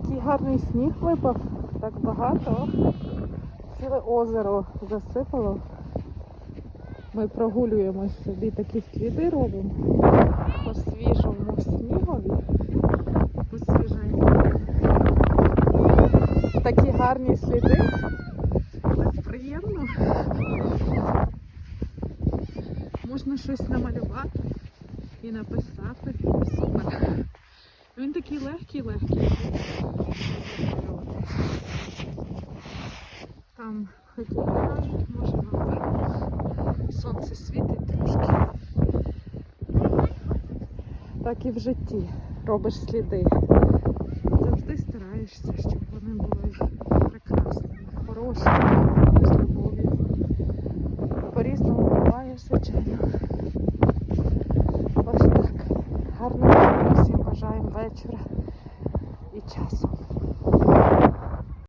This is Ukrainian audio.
Такий гарний сніг випав, так багато. Ціле озеро засипало. Ми прогулюємось собі, такі сліди робимо по свіжому снігові, по свіженькому. Такі гарні сліди. Так приємно. Можна щось намалювати і написати. Супер. Він такий легкий. Там хокей грають, може вам видно. Сонце світить трошки. Так і в житті робиш сліди. Завжди стараєшся, щоб вони були прекрасними, хорошими, з любов'ю. По-різному буває, звичайно. Ось так. Гарного всім бажаємо вечора і часу.